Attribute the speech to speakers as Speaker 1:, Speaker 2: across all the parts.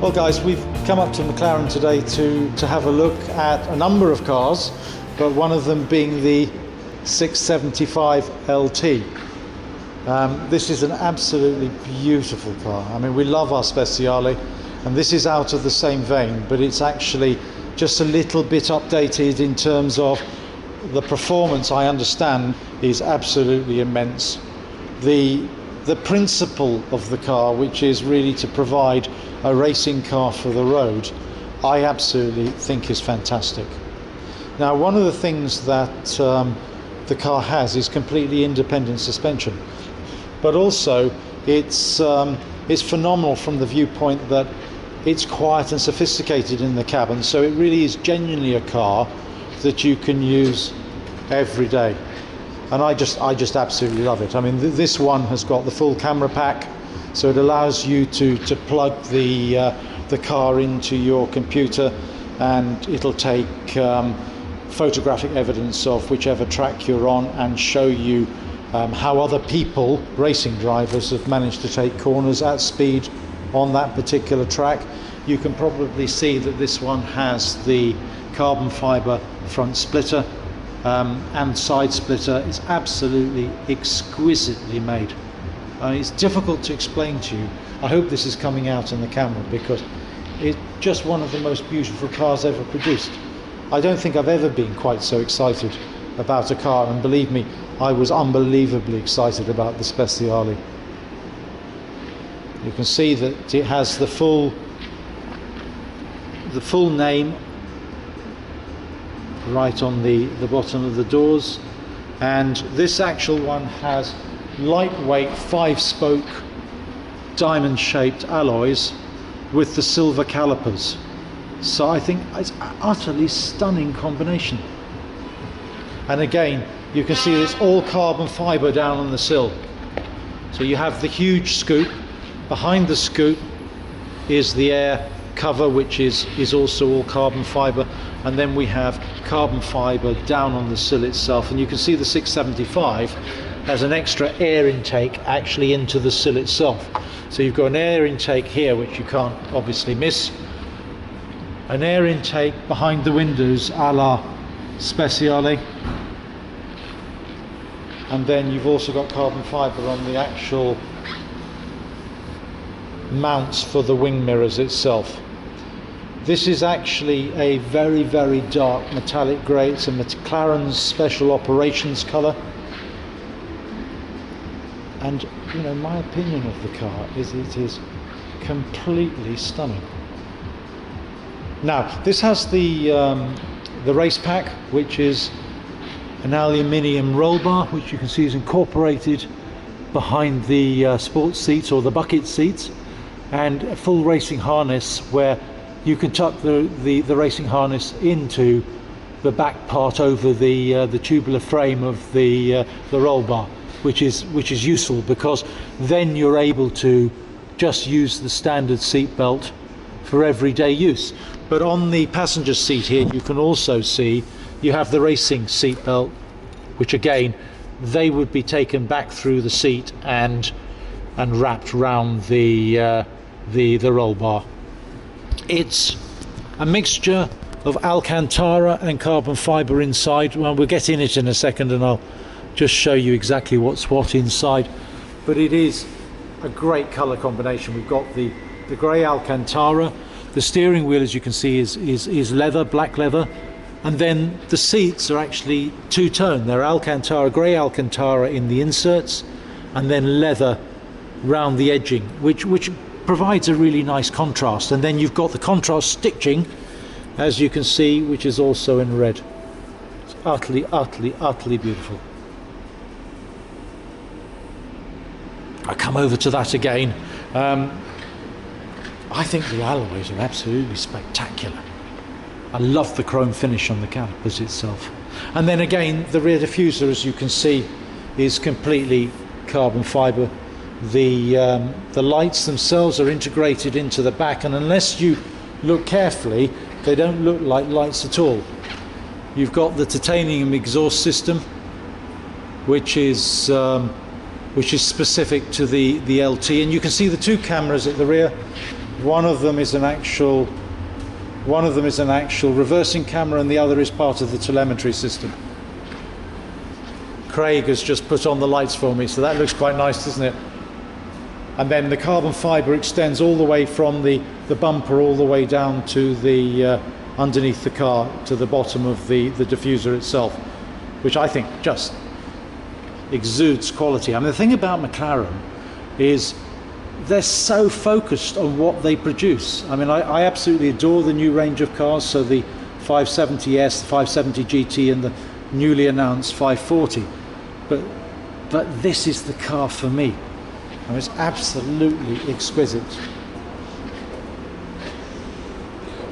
Speaker 1: Well guys, we've come up to McLaren today to have a look at a number of cars, but one of them being the 675LT. This is an absolutely beautiful car. I mean, we love our Speciale, and this is out of the same vein, but it's actually just a little bit updated in terms of the performance. I understand is absolutely immense. The principle of the car, which is really to provide a racing car for the road, I absolutely think is fantastic. Now, one of the things that the car has is completely independent suspension, but also it's phenomenal from the viewpoint that it's quiet and sophisticated in the cabin, so it really is genuinely a car that you can use every day. And I just absolutely love it. I mean, this one has got the full camera pack, so it allows you to plug the car into your computer, and it'll take photographic evidence of whichever track you're on and show you how other people, racing drivers, have managed to take corners at speed on that particular track. You can probably see that this one has the carbon fibre front splitter and side splitter. It's absolutely exquisitely made. It's difficult to explain to you. I hope this is coming out in the camera, because it's just one of the most beautiful cars ever produced. I don't think I've ever been quite so excited about a car, and believe me, I was unbelievably excited about the Speciale. You can see that it has the full name right on the bottom of the doors, and this actual one has lightweight 5-spoke diamond shaped alloys with the silver calipers. So I think it's an utterly stunning combination. And again, you can see it's all carbon fibre down on the sill. So you have the huge scoop. Behind the scoop is the air cover, which is also all carbon fibre, and then we have carbon fibre down on the sill itself. And you can see the 675 has an extra air intake actually into the sill itself. So you've got an air intake here, which you can't obviously miss, an air intake behind the windows a la Speciale, and then you've also got carbon fibre on the actual mounts for the wing mirrors itself. This is actually a very, very dark metallic grey. It's a McLaren's special operations colour, and you know, my opinion of the car is it is completely stunning. Now, this has the race pack, which is an aluminium roll bar, which you can see is incorporated behind the sports seats or the bucket seats, and a full racing harness where you can tuck the racing harness into the back part over the tubular frame of the roll bar, which is useful, because then you're able to just use the standard seat belt for everyday use. But on the passenger seat here, you can also see you have the racing seat belt, which again, they would be taken back through the seat and wrapped round the roll bar. It's a mixture of Alcantara and carbon fibre inside. Well, we'll get in it in a second and I'll just show you exactly what's what inside. But it is a great colour combination. We've got the grey Alcantara. The steering wheel, as you can see, is leather, black leather. And then the seats are actually two-tone. They're Alcantara, grey Alcantara in the inserts, and then leather round the edging, which provides a really nice contrast. And then you've got the contrast stitching, as you can see, which is also in red. It's utterly, utterly, utterly beautiful. I come over to that again. I think the alloys are absolutely spectacular. I love the chrome finish on the calipers itself. And then again, the rear diffuser, as you can see, is completely carbon fibre. The lights themselves are integrated into the back, and unless you look carefully, they don't look like lights at all. You've got the titanium exhaust system, which is specific to the LT, and you can see the two cameras at the rear. One of them is an actual reversing camera, and the other is part of the telemetry system. Craig has just put on the lights for me, so that looks quite nice, doesn't it? And then the carbon fibre extends all the way from the bumper all the way down to the underneath the car to the bottom of the diffuser itself, which I think just exudes quality. I mean, the thing about McLaren is they're so focused on what they produce. I mean, I absolutely adore the new range of cars, so the 570S, the 570 GT and the newly announced 540, but this is the car for me. I mean, it's absolutely exquisite.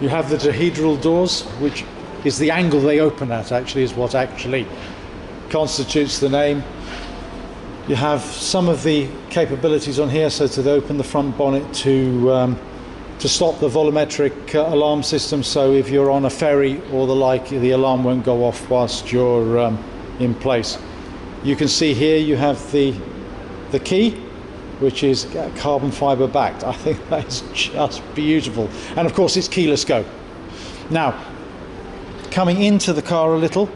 Speaker 1: You have the dihedral doors, which is the angle they open at, actually, is what actually constitutes the name. You have some of the capabilities on here, so to open the front bonnet to stop the volumetric alarm system, so if you're on a ferry or the like, the alarm won't go off whilst you're in place. You can see here you have the key, which is carbon fibre backed. I think that is just beautiful. And of course it's keyless go. Now, coming into the car a little,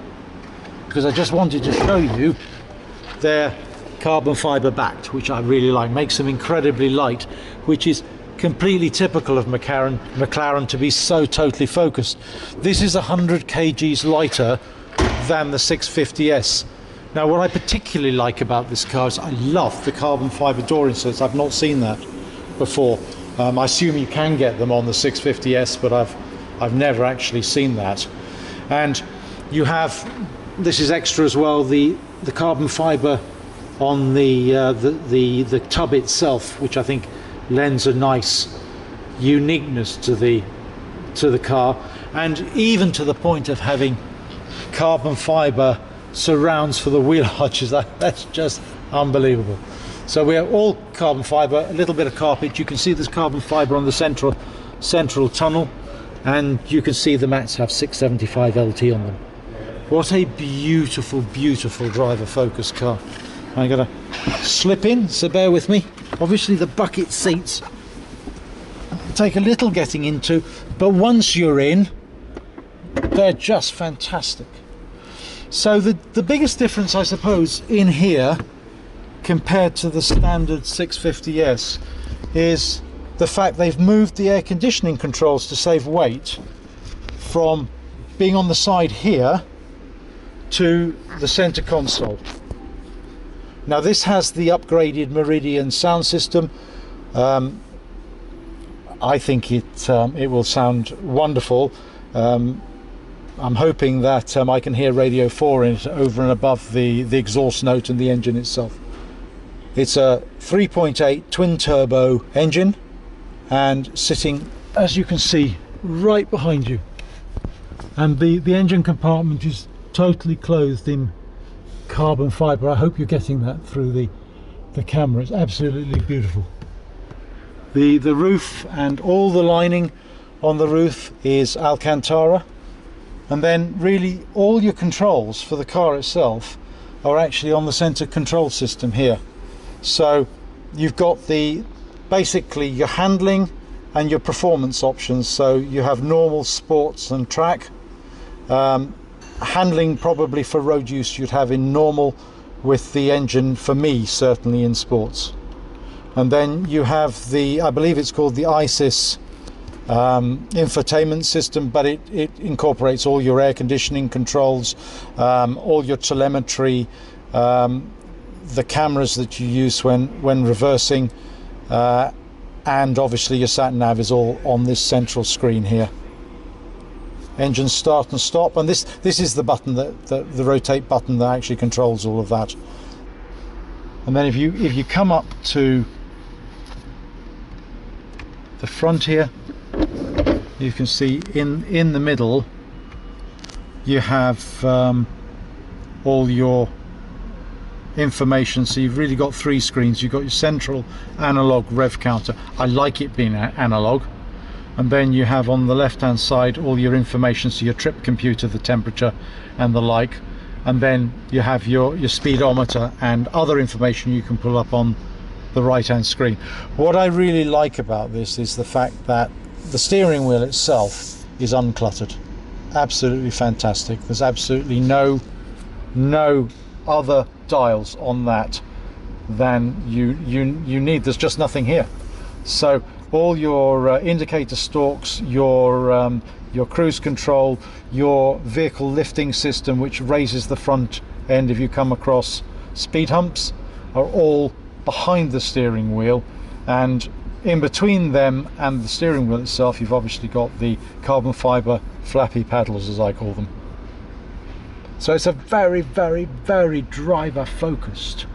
Speaker 1: because I just wanted to show you, they're carbon fibre backed, which I really like. Makes them incredibly light, which is completely typical of McLaren to be so totally focused. This is 100 kgs lighter than the 650S. Now, what I particularly like about this car is I love the carbon fibre door inserts. I've not seen that before. I assume you can get them on the 650S, but I've never actually seen that. And you have, this is extra as well, the carbon fibre on the tub itself, which I think lends a nice uniqueness to the car, and even to the point of having carbon fibre surrounds for the wheel arches. That's just unbelievable. So we are all carbon fibre, a little bit of carpet. You can see there's carbon fibre on the central tunnel, and you can see the mats have 675LT on them. What a beautiful, beautiful driver focused car. I'm going to slip in, so bear with me. Obviously the bucket seats take a little getting into, but once you're in, they're just fantastic. So the biggest difference, I suppose, in here compared to the standard 650S is the fact they've moved the air conditioning controls to save weight from being on the side here to the center console. Now this has the upgraded Meridian sound system. I think it will sound wonderful. I'm hoping that I can hear Radio 4 in it over and above the exhaust note and the engine itself. It's a 3.8 twin turbo engine, and sitting, as you can see, right behind you. And the engine compartment is totally clothed in carbon fibre. I hope you're getting that through the camera. It's absolutely beautiful. The roof and all the lining on the roof is Alcantara. And then really all your controls for the car itself are actually on the center control system here. So you've got basically your handling and your performance options. So you have normal, sports and track. Handling probably for road use you'd have in normal, with the engine for me certainly in sports. And then you have I believe it's called the ISIS infotainment system, but it incorporates all your air conditioning controls, all your telemetry, the cameras that you use when reversing, and obviously your sat nav is all on this central screen here. Engine start and stop, and this is the button the rotate button that actually controls all of that. And then if you come up to the front here, you can see in the middle you have all your information. So you've really got three screens. You've got your central analog rev counter. I like it being analog. And then you have on the left hand side all your information, so your trip computer, the temperature and the like. And then you have your speedometer and other information you can pull up on the right hand screen. What I really like about this is the fact that the steering wheel itself is uncluttered. Absolutely fantastic. There's absolutely no other dials on that than you need. There's just nothing here. So all your indicator stalks, your cruise control, your vehicle lifting system, which raises the front end if you come across speed humps, are all behind the steering wheel, and in between them and the steering wheel itself you've obviously got the carbon fiber flappy paddles, as I call them. So it's a very, very, very driver focused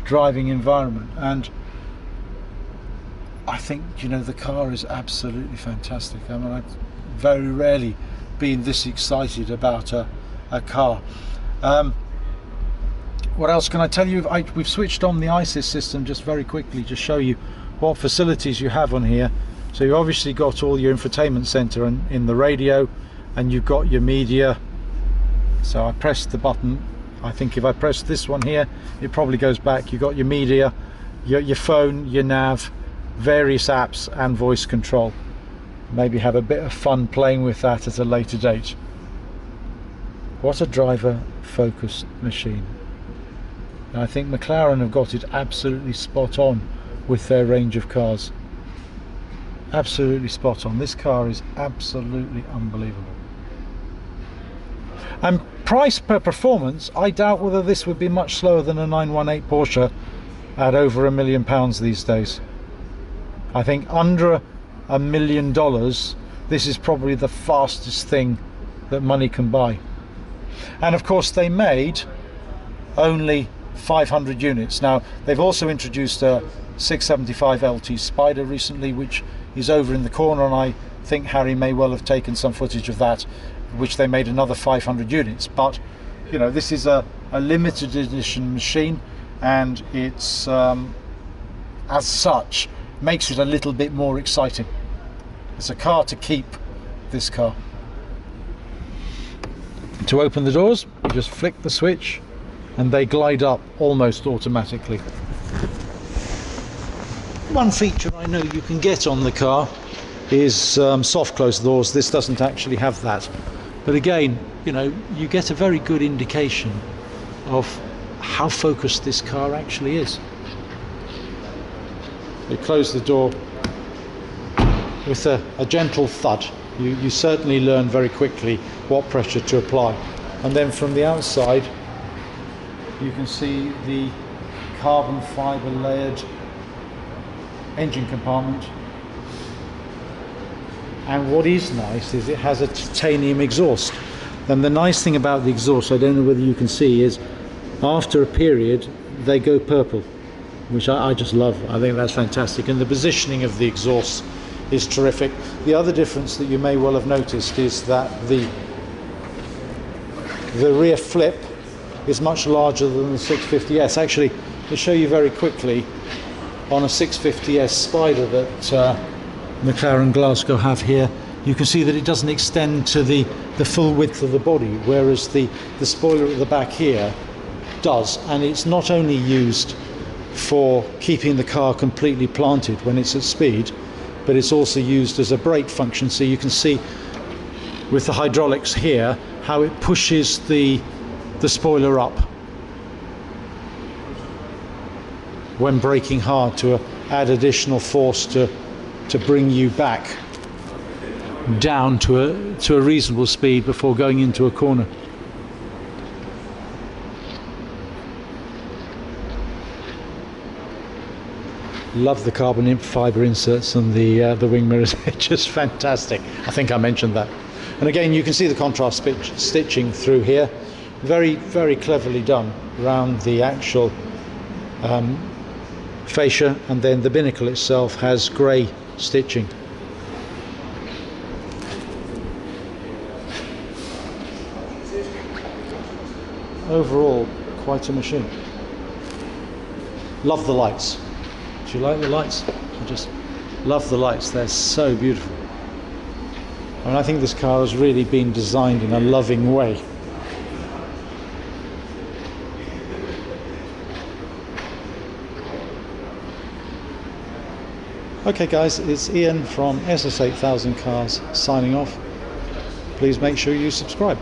Speaker 1: driving environment, and I think, you know, the car is absolutely fantastic. I mean, I've very rarely been this excited about a car. What else can I tell you? We've switched on the ISIS system just very quickly to show you what facilities you have on here. So you've obviously got all your infotainment center in the radio, and you've got your media. So I pressed the button. I think if I press this one here, it probably goes back. You've got your media, your phone, your nav, various apps, and voice control. Maybe have a bit of fun playing with that at a later date. What a driver focused machine. And I think McLaren have got it absolutely spot on with their range of cars. Absolutely spot on. This car is absolutely unbelievable. And price per performance, I doubt whether this would be much slower than a 918 Porsche at over £1 million these days. I think under $1 million, this is probably the fastest thing that money can buy. And of course they made only 500 units. Now they've also introduced a 675LT Spider recently, which is over in the corner, and I think Harry may well have taken some footage of that, which they made another 500 units. But you know, this is a limited edition machine, and it's as such makes it a little bit more exciting. It's a car to keep, this car. To open the doors, you just flick the switch and they glide up almost automatically. One feature I know you can get on the car is soft close doors. This doesn't actually have that, but again, you know, you get a very good indication of how focused this car actually is. You close the door with a gentle thud. You certainly learn very quickly what pressure to apply, and then from the outside you can see the carbon fiber layered engine compartment. And what is nice is it has a titanium exhaust, and the nice thing about the exhaust, I don't know whether you can see, is after a period they go purple, which I just love. I think that's fantastic, and the positioning of the exhaust is terrific. The other difference that you may well have noticed is that the rear flip is much larger than the 650S. Actually, to show you very quickly, on a 650S Spider that McLaren Glasgow have here, you can see that it doesn't extend to the full width of the body, whereas the spoiler at the back here does. And it's not only used for keeping the car completely planted when it's at speed, but it's also used as a brake function. So you can see with the hydraulics here how it pushes the spoiler up when braking hard to add additional force to bring you back down to a reasonable speed before going into a corner. Love the carbon fiber inserts and the wing mirrors. They're just fantastic. I think I mentioned that. And again, you can see the contrast stitching through here, very, very cleverly done around the actual fascia, and then the binnacle itself has grey stitching. Overall, quite a machine. Love the lights. Do you like the lights? I just love the lights. They're so beautiful. And I think this car has really been designed in a loving way. Okay guys, it's Ian from SS8000 Cars signing off. Please make sure you subscribe.